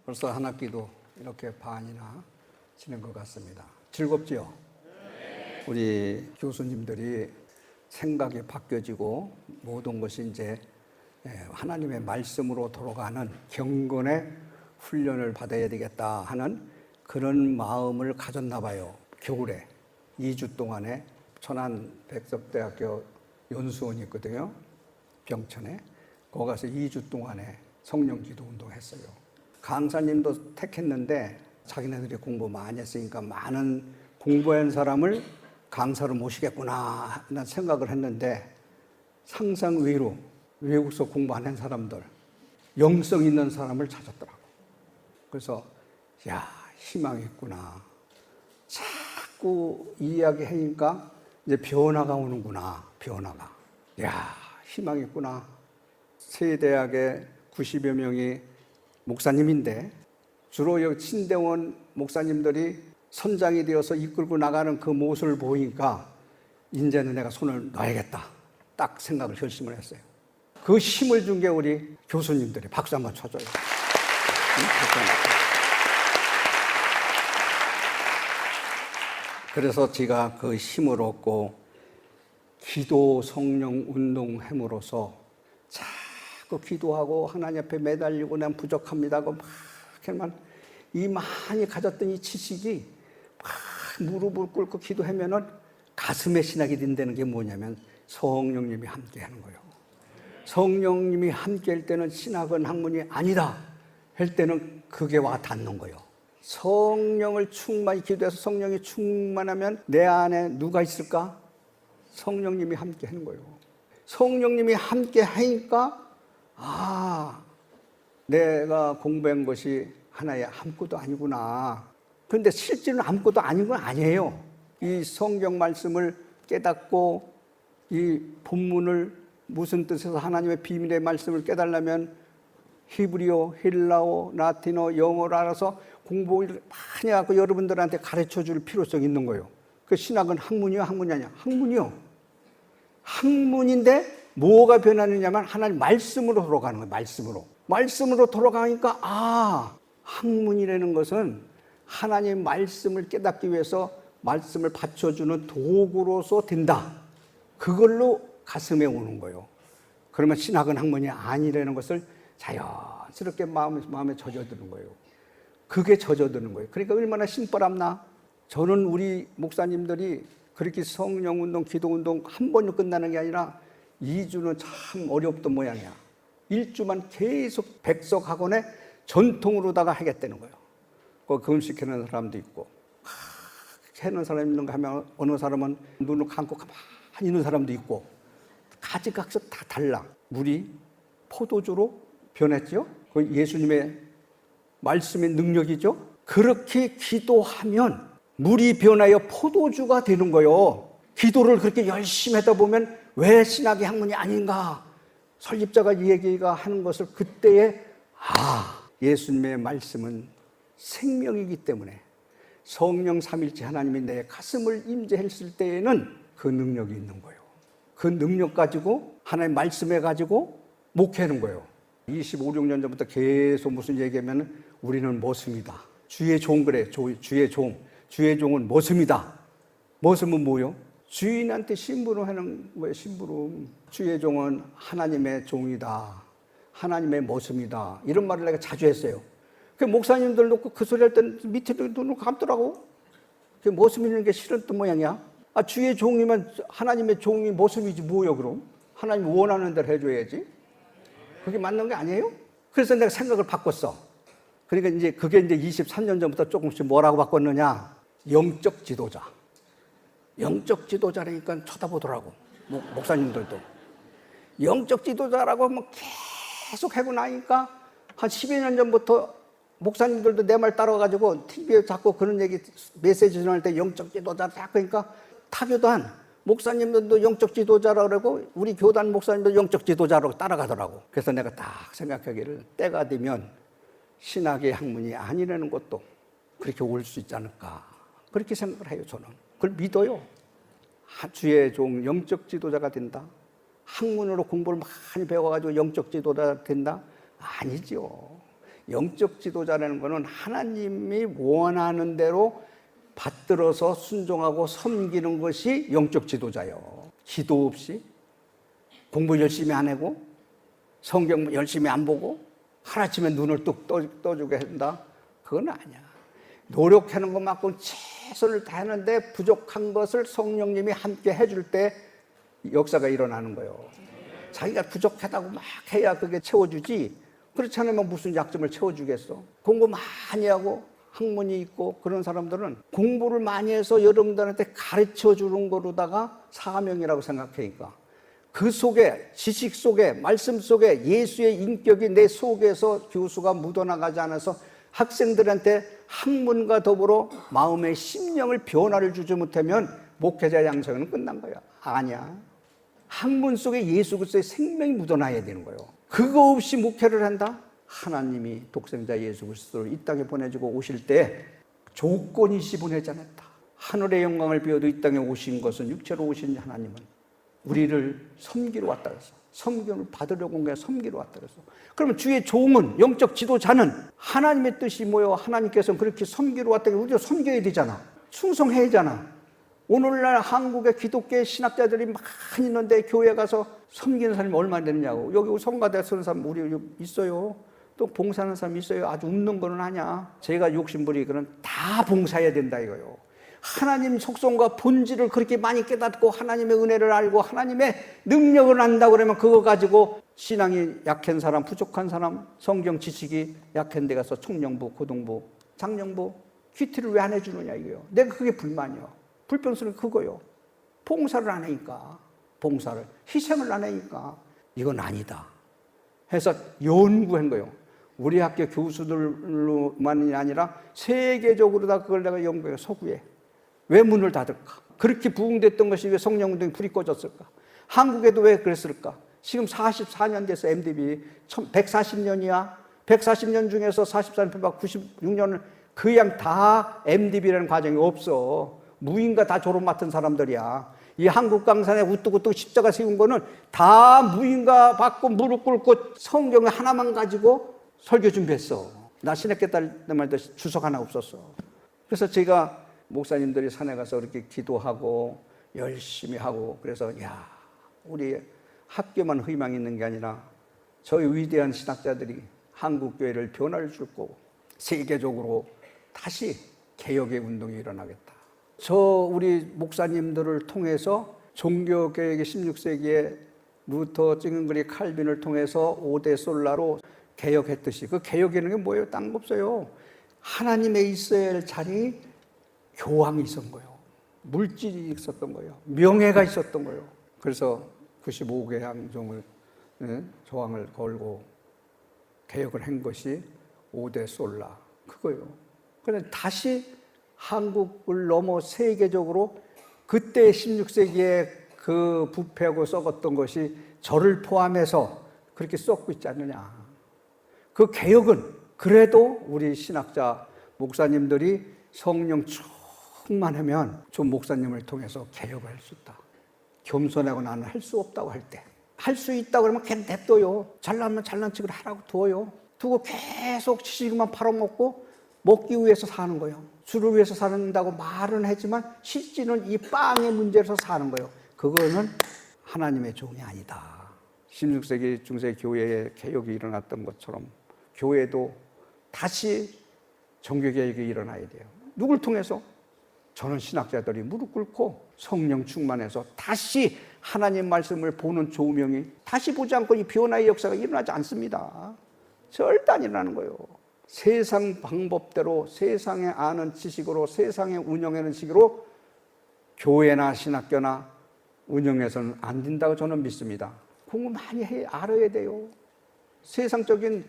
벌써 한 학기도 이렇게 반이나 지낸 것 같습니다. 즐겁지요? 우리 교수님들이 생각이 바뀌어지고 모든 것이 이제 하나님의 말씀으로 돌아가는 경건의 훈련을 받아야 되겠다 하는 그런 마음을 가졌나 봐요. 겨울에 2주 동안에 천안 백석대학교 연수원이 있거든요. 병천에. 거기 가서 2주 동안에 성령 기도 운동 했어요. 강사님도 택했는데 자기네들이 공부 많이 했으니까 많은 공부한 사람을 강사로 모시겠구나 하는 생각을 했는데 상상 외로 외국서 공부 안 한 사람들, 영성 있는 사람을 찾았더라고. 그래서 야, 희망이 있구나. 자꾸 이야기하니까 이제 변화가 오는구나. 변화가. 야, 희망이 있구나. 세대학에 90여 명이 목사님인데 주로 여기 친대원 목사님들이 선장이 되어서 이끌고 나가는 그 모습을 보니까 이제는 내가 손을 놔야겠다. 딱 생각을 결심을 했어요. 그 힘을 준 게 우리 교수님들이. 박수 한번 쳐줘요. 그래서 제가 그 힘을 얻고 기도 성령 운동함으로써 자꾸 기도하고 하나님 앞에 매달리고 난 부족합니다 하고 막 이 많이 가졌던 이 지식이 막 무릎을 꿇고 기도하면은 가슴에 신학이 된다는 게 뭐냐면 성령님이 함께 하는 거예요. 성령님이 함께 할 때는 신학은 학문이 아니다 할 때는 그게 와 닿는 거예요. 성령을 충만히 기도해서 성령이 충만하면 내 안에 누가 있을까? 성령님이 함께 하는 거예요. 성령님이 함께 하니까 내가 공부한 것이 하나의 아무것도 아니구나. 그런데 실제는 아무것도 아닌 건 아니에요. 이 성경 말씀을 깨닫고 이 본문을 무슨 뜻에서 하나님의 비밀의 말씀을 깨달으려면 히브리어, 헬라어, 라틴어, 영어를 알아서 공부를 많이 하고 여러분들한테 가르쳐 줄 필요성이 있는 거예요. 그 신학은 학문이요? 학문이 아니야? 학문이요. 학문인데 뭐가 변하느냐면 하나님 말씀으로 돌아가는 거예요. 말씀으로 돌아가니까 학문이라는 것은 하나님의 말씀을 깨닫기 위해서 말씀을 받쳐주는 도구로서 된다. 그걸로 가슴에 오는 거예요. 그러면 신학은 학문이 아니라는 것을 자연스럽게 마음에 젖어드는 거예요. 그게 젖어드는 거예요. 그러니까 얼마나 신바람나. 저는 우리 목사님들이 그렇게 성령운동, 기도운동 한 번으로 끝나는 게 아니라 2주는 참 어렵던 모양이야. 1주만 계속 백석학원에 전통으로다가 하겠다는 거예요. 그 금식하는 사람도 있고 하는 사람이 있는가 하면 어느 사람은 눈을 감고 가만히 있는 사람도 있고 가지각색 다 달라. 물이 포도주로 변했죠. 그 예수님의 말씀의 능력이죠. 그렇게 기도하면 물이 변하여 포도주가 되는 거예요. 기도를 그렇게 열심히 하다 보면 왜 신학의 학문이 아닌가? 설립자가 이 얘기가 하는 것을 그때에 예수님의 말씀은 생명이기 때문에 성령 삼일체 하나님이 내 가슴을 임재했을 때에는 그 능력이 있는 거예요. 그 능력 가지고 하나님 말씀해 가지고 목회하는 거예요. 25, 6년 전부터 계속 무슨 얘기하면 우리는 머슴이다. 주의 종 그래. 주의 종. 주의 종은 머슴이다. 머슴은 뭐요? 주인한테 심부름 하는 거예요. 심부름. 주의 종은 하나님의 종이다. 하나님의 머슴이다. 이런 말을 내가 자주 했어요. 그 목사님들 놓고 그 소리 할 때는 밑에 눈을 감더라고. 그 머슴이라는 게 싫은 뜻 모양이야. 주의 종이면 하나님의 종이 머슴이지 뭐요 그럼? 하나님이 원하는 대로 해줘야지. 그게 맞는 게 아니에요? 그래서 내가 생각을 바꿨어. 그러니까 이제 그게 이제 23년 전부터 조금씩 뭐라고 바꿨느냐? 영적 지도자. 영적 지도자라니까 쳐다보더라고. 목사님들도. 영적 지도자라고 뭐 계속 하고 나니까 한 10여 년 전부터 목사님들도 내 말 따라가지고 TV에 자꾸 그런 얘기 메시지 전할 때 영적 지도자 자꾸 하니까 타교단 목사님들도 영적 지도자라고 그러고 우리 교단 목사님도 영적 지도자라고 따라가더라고. 그래서 내가 딱 생각하기를 때가 되면 신학의 학문이 아니라는 것도 그렇게 올 수 있지 않을까. 그렇게 생각을 해요. 저는. 그걸 믿어요. 주의 종 영적 지도자가 된다. 학문으로 공부를 많이 배워가지고 영적 지도자가 된다? 아니죠. 영적 지도자라는 것은 하나님이 원하는 대로 받들어서 순종하고 섬기는 것이 영적 지도자예요. 기도 없이 공부 열심히 안 하고 성경 열심히 안 보고 하루아침에 눈을 뚝 떠주게 한다? 그건 아니야. 노력하는 것만큼 최선을 다하는데 부족한 것을 성령님이 함께 해줄 때 역사가 일어나는 거예요. 자기가 부족하다고 막 해야 그게 채워주지, 그렇지 않으면 무슨 약점을 채워주겠어. 공부 많이 하고 학문이 있고 그런 사람들은 공부를 많이 해서 여러분들한테 가르쳐주는 거로다가 사명이라고 생각하니까 그 속에, 지식 속에, 말씀 속에 예수의 인격이 내 속에서 교수가 묻어나가지 않아서 학생들한테 학문과 더불어 마음의 심령을 변화를 주지 못하면 목회자 양성은 끝난 거야. 아니야. 학문 속에 예수 그리스도의 생명이 묻어나야 되는 거예요. 그거 없이 목회를 한다? 하나님이 독생자 예수 그리스도를 이 땅에 보내주고 오실 때 조건이 있이 보내지 않았다. 하늘의 영광을 비워도 이 땅에 오신 것은, 육체로 오신 하나님은 우리를 섬기러 왔다 그랬어. 섬김을 받으려고 온 거야. 섬기러 왔다 그랬어. 그러면 주의 종은, 영적 지도자는 하나님의 뜻이 뭐요? 하나님께서는 그렇게 섬기러 왔다. 우리도 섬겨야 되잖아. 충성해야 되잖아. 오늘날 한국에 기독교 신학자들이 많이 있는데 교회 가서 섬기는 사람이 얼마나 되느냐고. 여기 성가대 쓰는 사람 우리 있어요. 또 봉사하는 사람 있어요. 아주 없는 거는 아니야. 제가 욕심부리 그런 다 봉사해야 된다 이거요. 하나님 속성과 본질을 그렇게 많이 깨닫고 하나님의 은혜를 알고 하나님의 능력을 안다고 그러면 그거 가지고 신앙이 약한 사람, 부족한 사람, 성경 지식이 약한 데 가서 청년부, 고등부, 장년부 퀴트를 왜 안 해주느냐 이거요. 내가 그게 불만이요. 불평스러운 그거요. 봉사를 안 하니까, 봉사를, 희생을 안 하니까 이건 아니다 해서 연구한 거예요. 우리 학교 교수들로만이 아니라 세계적으로 다 그걸 내가 연구해요. 서구에 왜 문을 닫을까? 그렇게 부흥됐던 것이 왜 성령운동이 불이 꺼졌을까? 한국에도 왜 그랬을까? 지금 44년 돼서 MDB 140년이야. 140년 중에서 44년, 96년을 그냥 다 MDB라는 과정이 없어. 무인가 다 졸업 맡은 사람들이야. 이 한국 강산에 우뚝우뚝 십자가 세운 거는 다 무인가 받고 무릎 꿇고 성경을 하나만 가지고 설교 준비했어. 나 신학교 다닐 때말도 주석 하나 없었어. 그래서 제가 목사님들이 산에 가서 이렇게 기도하고 열심히 하고 그래서 야, 우리 학교만 희망이 있는 게 아니라 저희 위대한 신학자들이 한국 교회를 변화를 줄 거고 세계적으로 다시 개혁의 운동이 일어나겠다. 우리 목사님들을 통해서 종교개혁의 16세기에 루터, 찡은그리, 칼빈을 통해서 5대 솔라로 개혁했듯이 그 개혁이라는 게 뭐예요? 딴 거 없어요. 하나님에 있어야 할 자리 교황이 있었던 거예요. 물질이 있었던 거예요. 명예가 있었던 거예요. 그래서 95개 항종을 조항을 걸고 개혁을 한 것이 5대 솔라 그거예요. 그런데 다시 한국을 넘어 세계적으로 그때 16세기에 그 부패하고 썩었던 것이 저를 포함해서 그렇게 썩고 있지 않느냐. 그 개혁은 그래도 우리 신학자 목사님들이 성령 충만하면 좀 목사님을 통해서 개혁을 할 수 있다. 겸손하고 나는 할 수 없다고 할 때 할 수 있다고 그러면 걔 냅둬요. 잘나면 잘난 척을 하라고 둬요. 두고 계속 지식만 팔아먹고 먹기 위해서 사는 거예요. 주를 위해서 산다고 말은 하지만 실제는 이 빵의 문제에서 사는 거예요. 그거는 하나님의 종이 아니다. 16세기 중세 교회에 개혁이 일어났던 것처럼 교회도 다시 종교개혁이 일어나야 돼요. 누굴 통해서? 저는 신학자들이 무릎 꿇고 성령 충만해서 다시 하나님 말씀을 보는 조명이 다시 보지 않고 이 변화의 역사가 일어나지 않습니다. 절대 안 일어나는 거예요. 세상 방법대로 세상에 아는 지식으로 세상에 운영하는 식으로 교회나 신학교나 운영해서는 안 된다고 저는 믿습니다. 공부 많이 알아야 돼요. 세상적인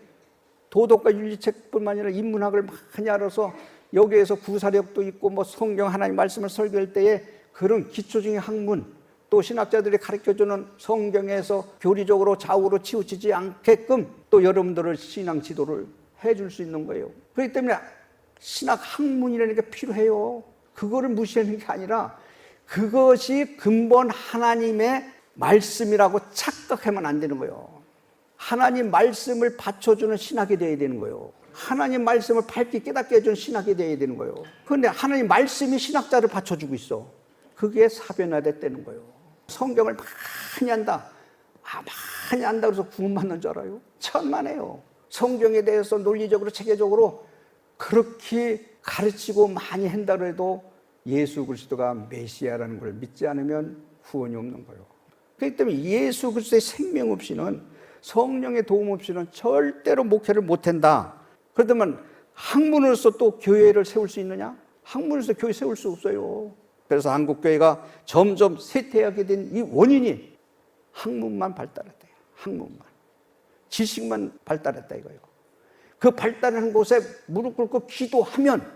도덕과 윤리책뿐만 아니라 인문학을 많이 알아서 여기에서 구사력도 있고 뭐 성경 하나님 말씀을 설교할 때에 그런 기초적인 학문 또 신학자들이 가르쳐주는 성경에서 교리적으로 좌우로 치우치지 않게끔 또 여러분들을 신앙 지도를 해줄 수 있는 거예요. 그렇기 때문에 신학 학문이라는 게 필요해요. 그거를 무시하는 게 아니라 그것이 근본 하나님의 말씀이라고 착각하면 안 되는 거예요. 하나님 말씀을 받쳐주는 신학이 되어야 되는 거예요. 하나님 말씀을 밝게 깨닫게 해준 신학이 되어야 되는 거예요. 그런데 하나님 말씀이 신학자를 받쳐주고 있어. 그게 사변화됐다는 거예요. 성경을 많이 안다. 많이 안다 그래서 구원받는 줄 알아요? 천만에요. 성경에 대해서 논리적으로 체계적으로 그렇게 가르치고 많이 한다 해도 예수 그리스도가 메시아라는 걸 믿지 않으면 구원이 없는 거예요. 그렇기 때문에 예수 그리스도의 생명 없이는, 성령의 도움 없이는 절대로 목회를 못한다. 그렇다면 학문으로서 또 교회를 세울 수 있느냐? 학문으로서 교회 세울 수 없어요. 그래서 한국교회가 점점 쇠퇴하게 된 이 원인이 학문만 발달했다. 학문만. 지식만 발달했다 이거예요. 그 발달하는 곳에 무릎 꿇고 기도하면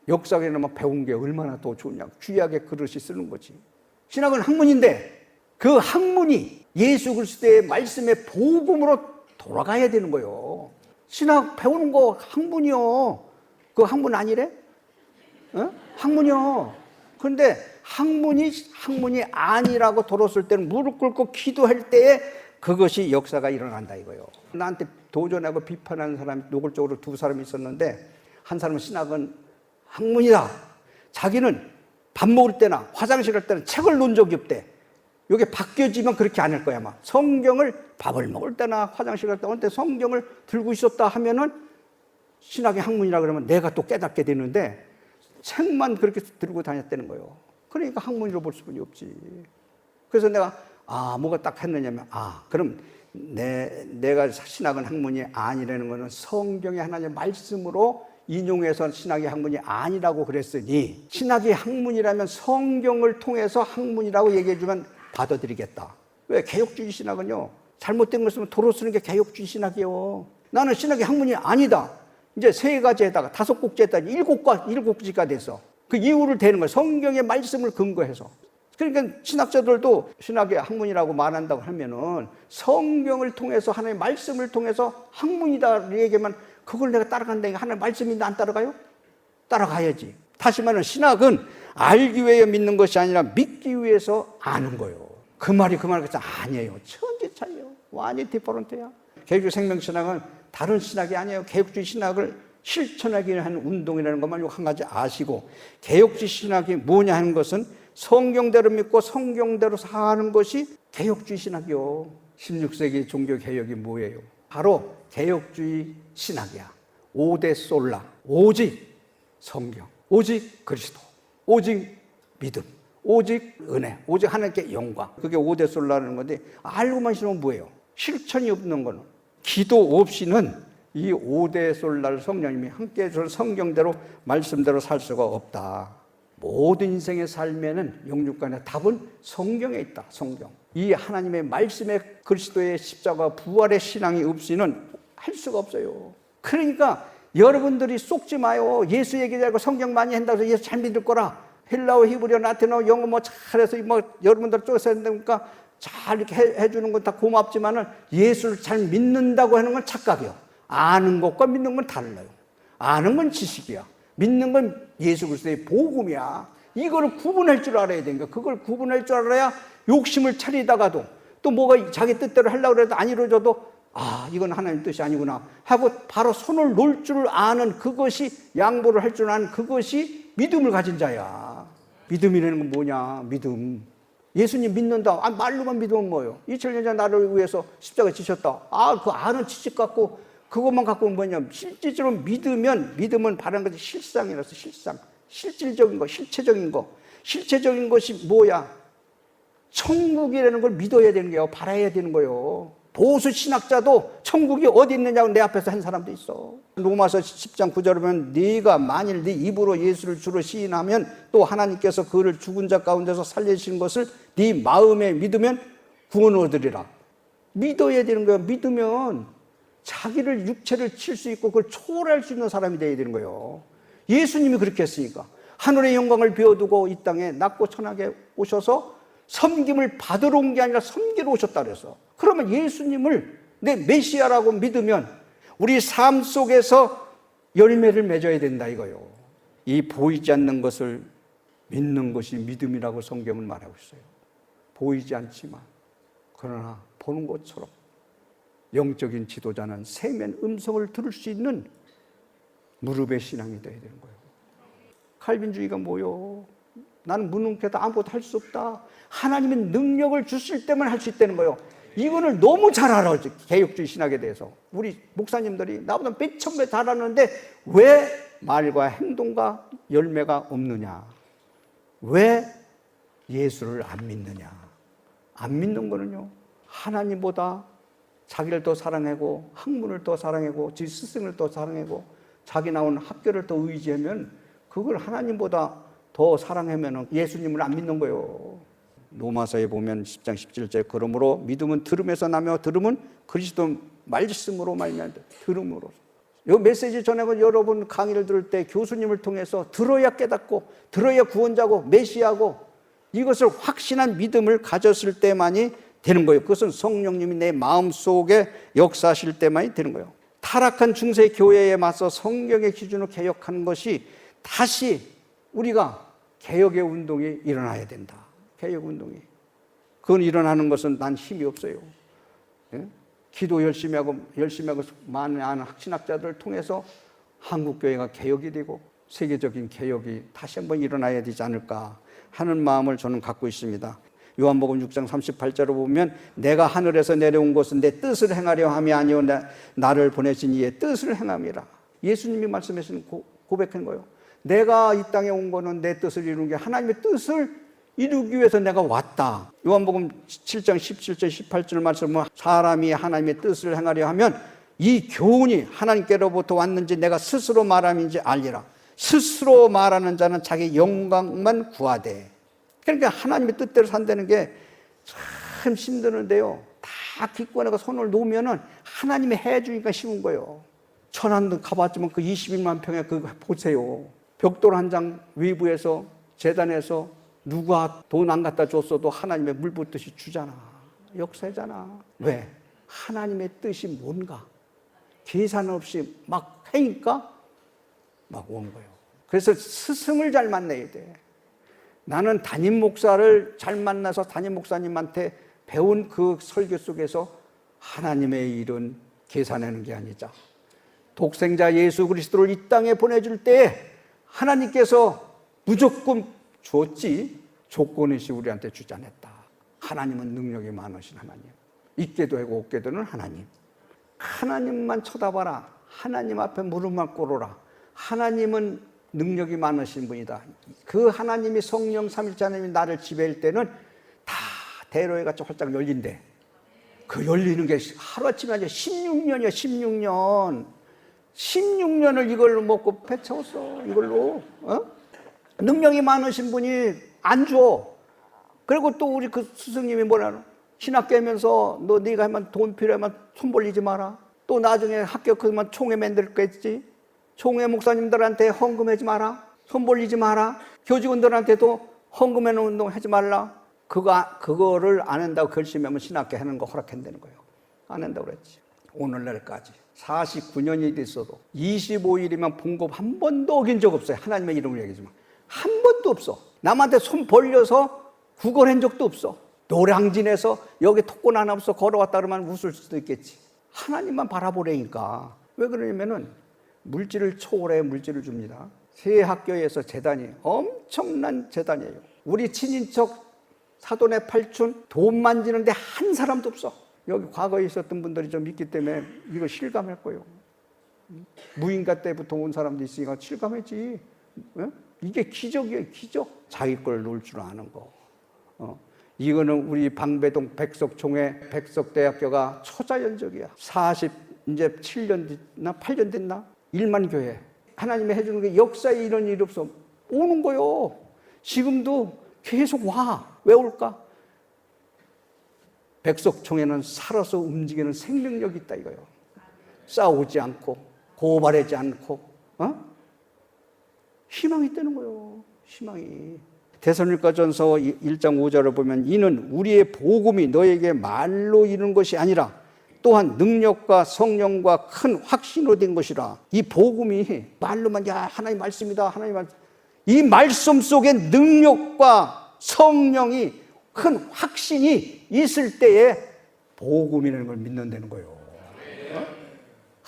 역사에는 막 배운 게 얼마나 더 좋냐. 귀하게 그릇이 쓰는 거지. 신학은 학문인데 그 학문이 예수 그리스도의 말씀의 복음으로 돌아가야 되는 거예요. 신학 배우는 거 학문이요. 그 학문 아니래? 어? 학문이요. 그런데 학문이 아니라고 들었을 때는 무릎 꿇고 기도할 때에 그것이 역사가 일어난다 이거예요. 나한테 도전하고 비판하는 사람이 노골적으로 두 사람이 있었는데, 한 사람은 신학은 학문이다. 자기는 밥 먹을 때나 화장실 갈 때는 책을 놓은 적이 없대. 이게 바뀌어지면 그렇게 안 할 거야 아마. 성경을 밥을 먹을 때나 화장실 갈 때 언제 성경을 들고 있었다 하면은 신학의 학문이라 그러면 내가 또 깨닫게 되는데 책만 그렇게 들고 다녔다는 거예요. 그러니까 학문으로 볼 수밖에 없지. 그래서 내가 뭐가 딱 했느냐면 그럼 내가 신학은 학문이 아니라는 것은 성경의 하나님의 말씀으로 인용해서 신학의 학문이 아니라고 그랬으니, 신학이 학문이라면 성경을 통해서 학문이라고 얘기해주면 받아들이겠다. 왜? 개혁주의 신학은요, 잘못된 것을 도로 쓰는 게 개혁주의 신학이에요. 나는 신학이 학문이 아니다. 이제 3가지에다가 5곡지에다가 7곡지가 돼서 그 이유를 대는 거예요. 성경의 말씀을 근거해서. 그러니까 신학자들도 신학의 학문이라고 말한다고 하면은 성경을 통해서, 하나님의 말씀을 통해서 학문이다 얘기하면 그걸 내가 따라간다니까 하나님의 말씀인데 안 따라가요? 따라가야지. 다시 말하면 신학은 알기 위해 믿는 것이 아니라 믿기 위해서 아는 거예요. 그 말이 아니에요. 천지 차이요. 완전히 디퍼런트야. 개혁주의 생명신학은 다른 신학이 아니에요. 개혁주의 신학을 실천하기 위한 운동이라는 것만 한 가지 아시고, 개혁주의 신학이 뭐냐 하는 것은 성경대로 믿고 성경대로 사는 것이 개혁주의 신학이요. 16세기 종교개혁이 뭐예요? 바로 개혁주의 신학이야. 5대 솔라. 오직 성경, 오직 그리스도, 오직 믿음, 오직 은혜, 오직 하나님께 영광. 그게 5대 솔라라는 건데, 알고만 있으면 뭐예요? 실천이 없는 거는, 기도 없이는 이 5대 솔라를 성령님이 함께 해서 성경대로 말씀대로 살 수가 없다. 모든 인생의 삶에는 영육간의 답은 성경에 있다. 성경. 이 하나님의 말씀에 그리스도의 십자가 부활의 신앙이 없이는 할 수가 없어요. 그러니까 여러분들이 속지 마요. 예수 얘기하고 성경 많이 한다고 해서 예수 잘 믿을 거라. 헬라어, 히브리어, 라틴어, 영어 잘해서 여러분들 쪽에서 했으니까 잘 이렇게 해주는 건 다 고맙지만은 예수를 잘 믿는다고 하는 건 착각이요. 아는 것과 믿는 건 달라요. 아는 건 지식이야. 믿는 건 예수 그리스도의 복음이야. 이거를 구분할 줄 알아야 되니까, 그걸 구분할 줄 알아야 욕심을 차리다가도 또 뭐가 자기 뜻대로 하려고 해도 안 이루어져도 이건 하나님 뜻이 아니구나 하고 바로 손을 놓을 줄 아는, 그것이 양보를 할 줄 아는 그것이 믿음을 가진 자야. 믿음이라는 건 뭐냐? 믿음. 예수님 믿는다. 말로만 믿으면 뭐예요? 2000년 전 나를 위해서 십자가에 지셨다. 그 아는 지식 갖고 그것만 갖고는 뭐냐? 실질적으로 믿음은 바라는 것이 실상이라서 실상. 실질적인 거, 실체적인 거. 실체적인 것이 뭐야? 천국이라는 걸 믿어야 되는 거예요. 바라야 되는 거예요. 보수 신학자도 천국이 어디 있느냐고 내 앞에서 한 사람도 있어. 로마서 10장 9절에 보면 네가 만일 네 입으로 예수를 주로 시인하면 또 하나님께서 그를 죽은 자 가운데서 살리신 것을 네 마음에 믿으면 구원 얻으리라. 믿어야 되는 거예요. 믿으면 자기를 육체를 칠 수 있고 그걸 초월할 수 있는 사람이 되어야 되는 거예요. 예수님이 그렇게 했으니까. 하늘의 영광을 비워두고 이 땅에 낮고 천하게 오셔서 섬김을 받으러 온 게 아니라 섬기러 오셨다 그래서. 그러면 예수님을 내 메시아라고 믿으면 우리 삶 속에서 열매를 맺어야 된다 이거요. 이 보이지 않는 것을 믿는 것이 믿음이라고 성경은 말하고 있어요. 보이지 않지만 그러나 보는 것처럼 영적인 지도자는 세면 음성을 들을 수 있는 무릎의 신앙이 돼야 되는 거예요. 칼빈주의가 뭐요? 나는 무능하다, 아무것도 할 수 없다. 하나님의 능력을 주실 때만 할 수 있다는 거예요. 이거를 너무 잘 알아, 개혁주의 신학에 대해서. 우리 목사님들이 나보다 몇천 배 잘 아는데 왜 말과 행동과 열매가 없느냐? 왜 예수를 안 믿느냐? 안 믿는 거는요, 하나님보다 자기를 더 사랑하고 학문을 더 사랑하고 지 스승을 더 사랑하고 자기 나온 학교를 더 의지하면 그걸 하나님보다 더 사랑하면 예수님을 안 믿는 거예요. 로마서에 보면 10장 17절 그러므로 믿음은 들음에서 나며 들음은 그리스도 말씀으로 말미암아 들음으로. 이 메시지 전하고 여러분 강의를 들을 때 교수님을 통해서 들어야 깨닫고 들어야 구원자고 메시아고 이것을 확신한 믿음을 가졌을 때만이 되는 거예요. 그것은 성령님이 내 마음속에 역사하실 때만이 되는 거예요. 타락한 중세 교회에 맞서 성경의 기준으로 개혁하는 것이 다시 우리가 개혁의 운동이 일어나야 된다. 개혁 운동이. 그건 일어나는 것은 난 힘이 없어요. 예? 기도 열심히 하고 많은 신학자들을 통해서 한국교회가 개혁이 되고 세계적인 개혁이 다시 한번 일어나야 되지 않을까 하는 마음을 저는 갖고 있습니다. 요한복음 6장 38절을 보면 내가 하늘에서 내려온 것은 내 뜻을 행하려 함이 아니오 나를 보내신 이의 뜻을 행함이라. 예수님이 말씀하시는 고백한 거예요. 내가 이 땅에 온 거는 내 뜻을 이루는 게 하나님의 뜻을 이루기 위해서 내가 왔다. 요한복음 7장 17절 18절 말씀은 사람이 하나님의 뜻을 행하려 하면 이 교훈이 하나님께로부터 왔는지 내가 스스로 말함인지 알리라. 스스로 말하는 자는 자기 영광만 구하되. 그러니까 하나님의 뜻대로 산다는 게 참 힘드는데요. 다 기권하고 손을 놓으면은 하나님이 해주니까 쉬운 거예요. 천안도 가봤지만 그 21만 평에 그거 보세요. 벽돌 한 장 외부에서 재단에서 누가 돈 안 갖다 줬어도 하나님의 물 붓듯이 주잖아. 역사잖아. 왜? 하나님의 뜻이 뭔가 계산 없이 막 하니까 막 온 거예요. 그래서 스승을 잘 만나야 돼. 나는 담임 목사를 잘 만나서 담임 목사님한테 배운 그 설교 속에서 하나님의 일은 계산하는 게 아니자. 독생자 예수 그리스도를 이 땅에 보내줄 때 하나님께서 무조건 줬지 조건이시 우리한테 주지 않았다. 하나님은 능력이 많으신 하나님. 있게도 하고 없게도 하는 하나님. 하나님만 쳐다봐라. 하나님 앞에 무릎만 꿇어라. 하나님은 능력이 많으신 분이다. 그 하나님이 성령 삼일체 하나님이 나를 지배할 때는 다 대로에 같이 활짝 열린대. 그 열리는 게 하루아침에 아니라 16년이야. 16년 16년을 이걸로 먹고 배 채웠어. 이걸로 능력이 많으신 분이 안 줘. 그리고 또 우리 그 스승님이 뭐라 신학교하면서 너 네가 하면 돈 필요하면 손 벌리지 마라. 또 나중에 학교 그만 총회 만들겠지. 총회 목사님들한테 헌금하지 마라. 손 벌리지 마라. 교직원들한테도 헌금하는 운동 하지 말라. 그거를 안 한다고 결심하면 신학교 하는 거 허락한다는 거예요. 안 한다고 그랬지. 오늘날까지 49년이 됐어도 25일이면 봉급 한 번도 어긴 적 없어요. 하나님의 이름을 얘기하지만 한 번도 없어. 남한테 손 벌려서 구걸한 적도 없어. 노량진에서 여기 톡권 하나 없어 걸어왔다 그러면 웃을 수도 있겠지. 하나님만 바라보려니까. 왜 그러냐면은 물질을 초월해 물질을 줍니다. 새 학교에서 재단이 엄청난 재단이에요. 우리 친인척 사돈의 팔촌 돈 만지는데 한 사람도 없어. 여기 과거에 있었던 분들이 좀 있기 때문에 이거 실감할 거예요. 무인가 때부터 온 사람도 있으니까 실감했지. 이게 기적이에요. 기적. 자기 걸 놓을 줄 아는 거. 이거는 우리 방배동 백석총회 백석대학교가 초자연적이야. 이제 7년 됐나 8년 됐나 1만 교회. 하나님이 해주는 게 역사에 이런 일이 없어. 오는 거요. 지금도 계속 와. 왜 올까? 백석총회는 살아서 움직이는 생명력이 있다 이거요. 싸우지 않고 고발하지 않고 희망이 있다는 거예요. 희망이. 데살로니가전서 1장 5절을 보면 이는 우리의 복음이 너에게 말로 이루는 것이 아니라 또한 능력과 성령과 큰 확신으로 된 것이라. 이 복음이 말로만 야 하나님 말씀이다. 하나님 말씀. 이 말씀 속에 능력과 성령이 큰 확신이 있을 때에 복음이라는 걸 믿는다는 거예요.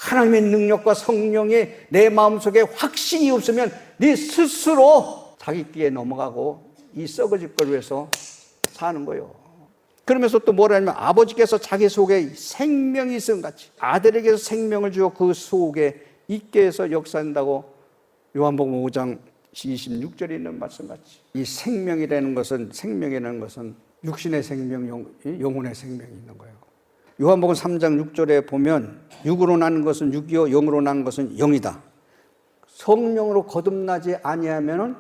하나님의 능력과 성령의 내 마음속에 확신이 없으면 네 스스로 자기 끼에 넘어가고 이 썩어질 걸 위해서 사는 거예요. 그러면서 또 뭐라냐면 아버지께서 자기 속에 생명이 있음 같이 아들에게서 생명을 주어 그 속에 있게 해서 역사한다고 요한복음 5장 26절에 있는 말씀같이 이 생명이라는 것은 육신의 생명, 영혼의 생명이 있는 거예요. 요한복음 3장 6절에 보면 육으로 난 것은 육이요 영으로 난 것은 영이다. 성령으로 거듭나지 아니하면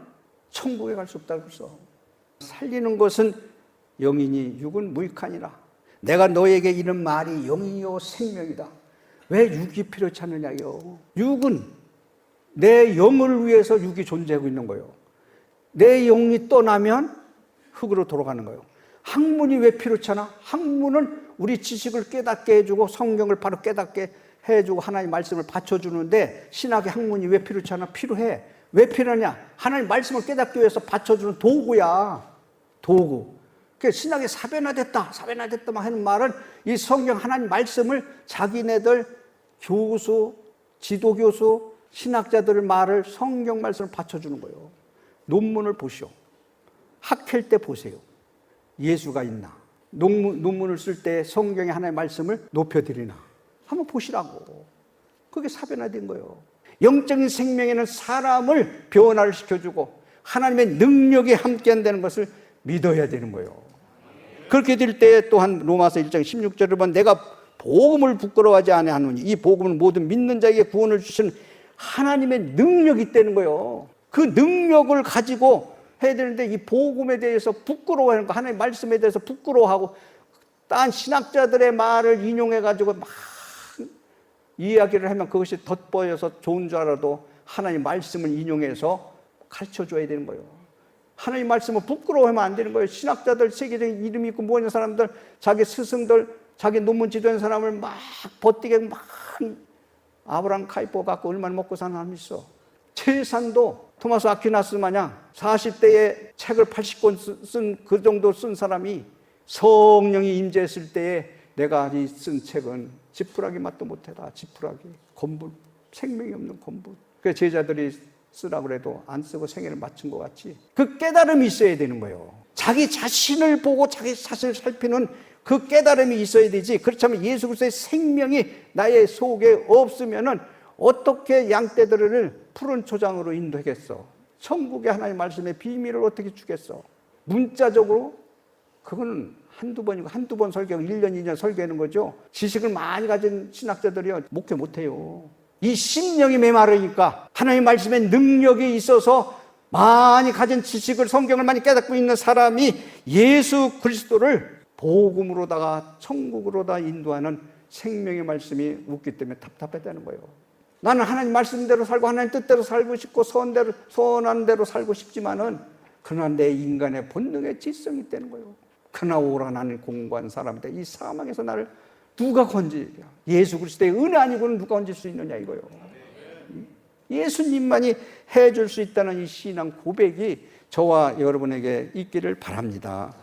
천국에 갈 수 없다고 했어. 살리는 것은 영이니 육은 무익하니라. 내가 너에게 이런 말이 영이요 생명이다. 왜 육이 필요치 않느냐요. 육은 내 영을 위해서 육이 존재하고 있는 거예요. 내 영이 떠나면 흙으로 돌아가는 거예요. 학문이 왜 필요치 않아? 학문은 우리 지식을 깨닫게 해주고 성경을 바로 깨닫게 해주고 하나님 말씀을 받쳐주는데 신학의 학문이 왜 필요치 않아? 필요해. 왜 필요하냐? 하나님 말씀을 깨닫기 위해서 받쳐주는 도구야. 도구. 그러니까 신학이 사변화됐다 하는 말은 이 성경 하나님 말씀을 자기네들 교수, 지도교수, 신학자들의 말을 성경 말씀을 받쳐주는 거예요. 논문을 보시오. 학회 때 보세요. 예수가 있나? 논문을 쓸 때 성경의 하나님의 말씀을 높여드리나? 한번 보시라고. 그게 사변화된 거예요. 영적인 생명에는 사람을 변화를 시켜주고 하나님의 능력이 함께한다는 것을 믿어야 되는 거예요. 그렇게 될 때 또한 로마서 1장 16절을 보면 내가 복음을 부끄러워하지 아니하노니 이 복음은 모든 믿는 자에게 구원을 주시는 하나님의 능력이 있다는 거예요. 그 능력을 가지고 해야 되는데 이 복음에 대해서 부끄러워하는 거, 하나님의 말씀에 대해서 부끄러워하고 딴 신학자들의 말을 인용해가지고 막 이야기를 하면 그것이 덧보여서 좋은 줄 알아도 하나님 말씀을 인용해서 가르쳐줘야 되는 거예요. 하나님 말씀을 부끄러워하면 안 되는 거예요. 신학자들, 세계적인 이름이 있고 뭐하는 사람들, 자기 스승들, 자기 논문 지도한 사람을 막 버티게 막 아브라함 카이포 갖고 얼마나 먹고 사는 사람이 있어. 재산도 토마스 아퀴나스 마냥 40대에 책을 80권 쓴 그 정도 쓴 사람이 성령이 임재했을 때에 내가 이 쓴 책은 지푸라기 맛도 못해다. 지푸라기, 건불, 생명이 없는 건불. 그래서 제자들이 쓰라고 해도 안 쓰고 생애를 마친 것 같이 그 깨달음이 있어야 되는 거예요. 자기 자신을 보고 자기 자신을 살피는 그 깨달음이 있어야 되지. 그렇다면 예수 그리스도의 생명이 나의 속에 없으면은 어떻게 양떼들을 푸른 초장으로 인도하겠어? 천국의 하나님 말씀의 비밀을 어떻게 주겠어? 문자적으로 그거는 한두 번 설교하고 1년, 2년 설교하는 거죠. 지식을 많이 가진 신학자들이요 목회 못해요. 이 심령이 메마르니까 하나님 말씀의 능력이 있어서 많이 가진 지식을 성경을 많이 깨닫고 있는 사람이 예수 그리스도를 복음으로다가 천국으로다 인도하는 생명의 말씀이 없기 때문에 답답하다는 거예요. 나는 하나님 말씀대로 살고 하나님 뜻대로 살고 싶고 선한 대로 살고 싶지만은 그러나 내 인간의 본능의 지성이 있다는 거예요. 그러나 오라 나는 공고한 사람이다. 이 사망에서 나를 누가 건지냐? 예수 그리스도의 은혜 아니고는 누가 건질 수 있느냐 이거요. 예수님만이 해줄 수 있다는 이 신앙 고백이 저와 여러분에게 있기를 바랍니다.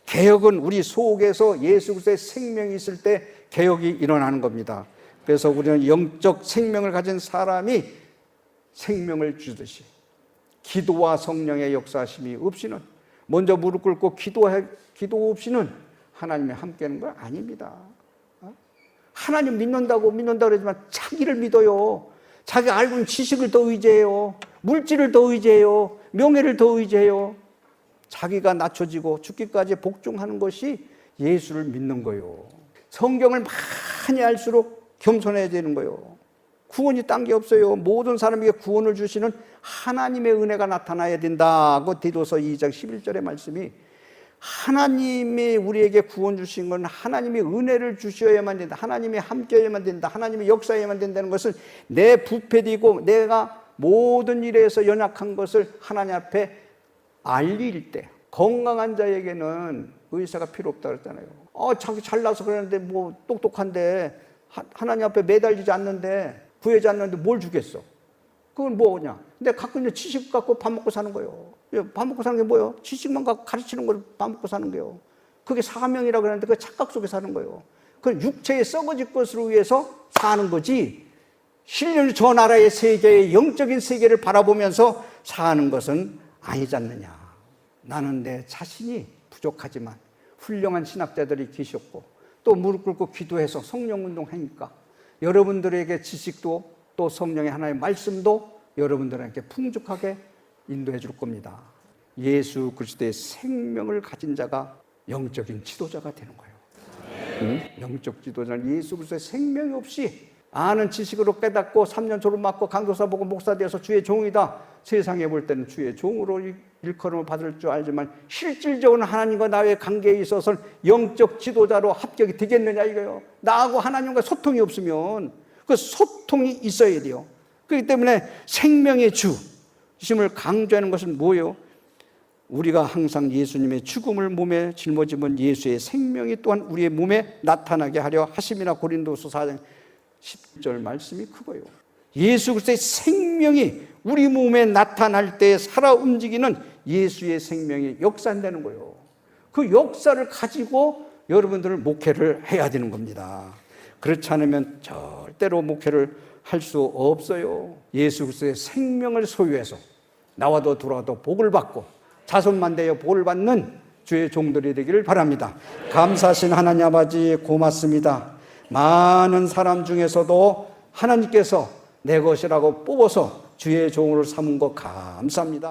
개혁은 우리 속에서 예수 그리스도의 생명이 있을 때 개혁이 일어나는 겁니다. 그래서 우리는 영적 생명을 가진 사람이 생명을 주듯이 기도와 성령의 역사하심이 없이는 먼저 무릎 꿇고 기도 없이는 하나님이 함께하는 건 아닙니다. 하나님 믿는다고 그러지만 자기를 믿어요. 자기 알고 있는 지식을 더 의지해요. 물질을 더 의지해요. 명예를 더 의지해요. 자기가 낮춰지고 죽기까지 복종하는 것이 예수를 믿는 거예요. 성경을 많이 알수록 겸손해야 되는 거예요. 구원이 딴 게 없어요. 모든 사람에게 구원을 주시는 하나님의 은혜가 나타나야 된다고 디도서 2장 11절의 말씀이 하나님이 우리에게 구원 주신 건 하나님이 은혜를 주셔야만 된다. 하나님이 함께해야만 된다. 하나님이 역사해야만 된다는 것을 내 부패되고 내가 모든 일에서 연약한 것을 하나님 앞에 알릴 때 건강한 자에게는 의사가 필요 없다 그랬잖아요. 자기 잘나서 그러는데 뭐 똑똑한데 하나님 앞에 매달리지 않는데 구하지 않는데 뭘 주겠어? 그건 뭐냐? 근데 갖고 있는 지식 갖고 밥 먹고 사는 거예요. 밥 먹고 사는 게 뭐예요? 지식만 갖고 가르치는 걸 밥 먹고 사는 거예요. 그게 사명이라고 그러는데 그 착각 속에 사는 거예요. 그건 육체의 썩어질 것을 위해서 사는 거지 신령 저 나라의 세계의 영적인 세계를 바라보면서 사는 것은 아니지 않느냐. 나는 내 자신이 부족하지만 훌륭한 신학자들이 계셨고 또 무릎 꿇고 기도해서 성령 운동하니까 여러분들에게 지식도 또 성령의 하나의 말씀도 여러분들에게 풍족하게 인도해 줄 겁니다. 예수 그리스도의 생명을 가진 자가 영적인 지도자가 되는 거예요. 영적 지도자는 예수 그리스도의 생명이 없이 아는 지식으로 깨닫고 3년 졸업 맞고 강도사 보고 목사 되어서 주의 종이다. 세상에 볼 때는 주의 종으로 일컬음을 받을 줄 알지만 실질적으로 하나님과 나의 관계에 있어서는 영적 지도자로 합격이 되겠느냐 이거예요. 나하고 하나님과 소통이 없으면 그 소통이 있어야 돼요. 그렇기 때문에 생명의 주심을 강조하는 것은 뭐예요? 우리가 항상 예수님의 죽음을 몸에 짊어지면 예수의 생명이 또한 우리의 몸에 나타나게 하려 하심이나 고린도서 4장 10절 말씀이 그거예요. 예수 그리스도의 생명이 우리 몸에 나타날 때 살아 움직이는 예수의 생명이 역사한다는 거예요. 그 역사를 가지고 여러분들은 목회를 해야 되는 겁니다. 그렇지 않으면 절대로 목회를 할 수 없어요. 예수 그리스도의 생명을 소유해서 나와도 들어와도 복을 받고 자손만 되어 복을 받는 주의 종들이 되기를 바랍니다. 감사하신 하나님 아버지 고맙습니다. 많은 사람 중에서도 하나님께서 내 것이라고 뽑아서 주의 종으로 삼은 것 감사합니다.